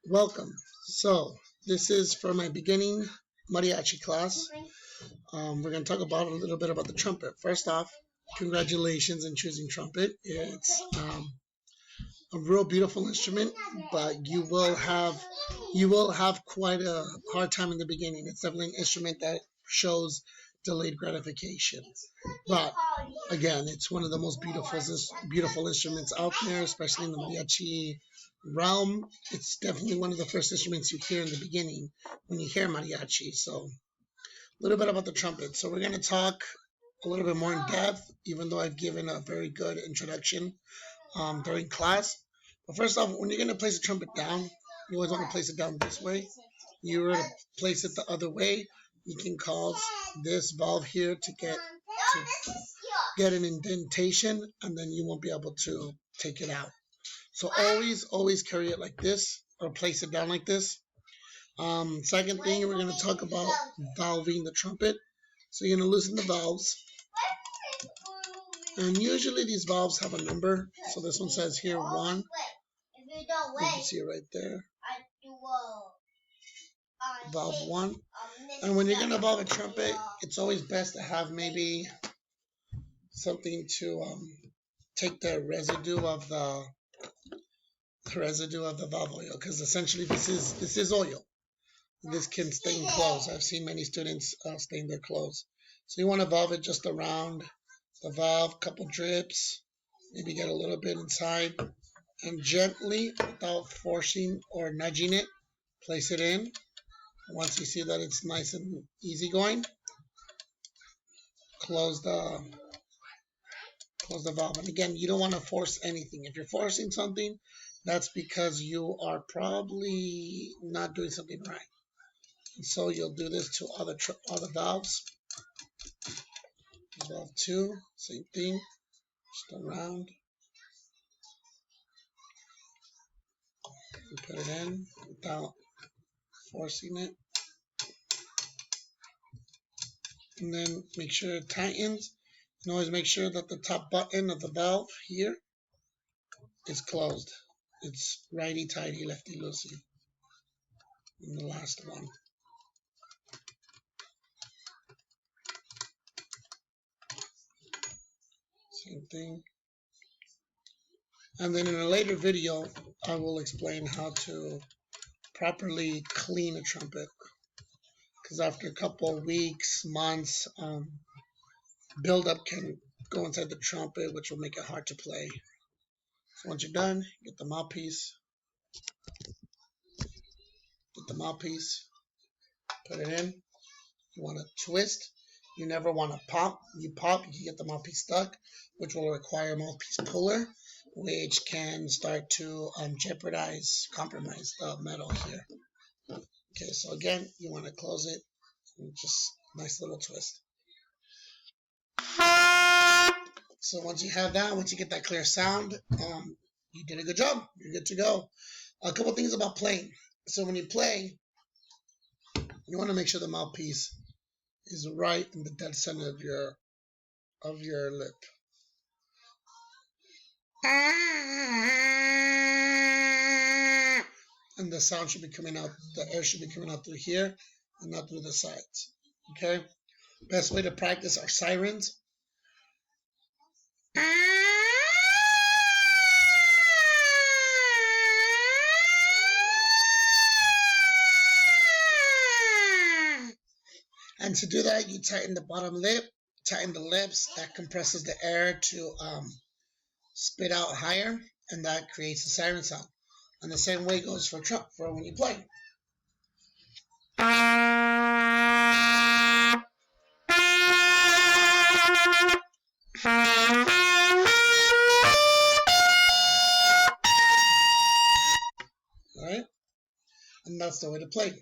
Welcome. So, this is for my beginning mariachi class. We're going to talk about a little bit about the trumpet. First off, congratulations in choosing trumpet. It's a real beautiful instrument, but you will have quite a hard time in the beginning. It's definitely an instrument that shows delayed gratification. But again, it's one of the most beautiful instruments out there, especially in the mariachi realm. It's definitely one of the first instruments you hear in the beginning when you hear mariachi. So a little bit about the trumpet. So we're going to talk a little bit more in depth, even though I've given a very good introduction during class. But first off, when you're going to place a trumpet down, you always want to place it down this way. You were to place it the other way, you can cause this valve here to get an indentation, and then you won't be able to take it out. So always carry it like this, or place it down like this. Second thing, we're going to talk about valving the trumpet. So you're going to loosen the valves. And usually these valves have a number. So this one says here 1. You can see it right there. Valve 1. And when you're going to valve a trumpet, it's always best to have maybe something to take the residue of the valve oil, because essentially this is oil. This can stain clothes. I've seen many students stain their clothes. So you want to valve it just around the valve, couple drips, maybe get a little bit inside, and gently, without forcing or nudging it, place it in. Once you see that it's nice and easy going, close the valve. And again, you don't want to force anything. If you're forcing something, that's because you are probably not doing something right. And so you'll do this to other valves. Valve 2, same thing, just around. You put it in without forcing it. And then make sure it tightens. And always make sure that the top button of the valve here is closed. It's righty-tighty, lefty-loosey. And the last one. Same thing. And then in a later video, I will explain how to properly clean a trumpet. Because after a couple of weeks, months, buildup can go inside the trumpet, which will make it hard to play. So once you're done, get the mouthpiece. Put it in. You want to twist. You never want to pop. You pop, you can get the mouthpiece stuck, which will require a mouthpiece puller, which can start to compromise the metal here. Okay, so again, you want to close it. Just nice little twist. So once you have that, once you get that clear sound, you did a good job. You're good to go. A couple things about playing. So when you play, you want to make sure the mouthpiece is right in the dead center of your lip. And the sound should be coming out, the air should be coming out through here and not through the sides. Okay? Best way to practice are sirens. And to do that, you tighten the bottom lip, tighten the lips. That compresses the air to spit out higher, and that creates a siren sound. And the same way goes for when you play. Alright? And that's the way to play.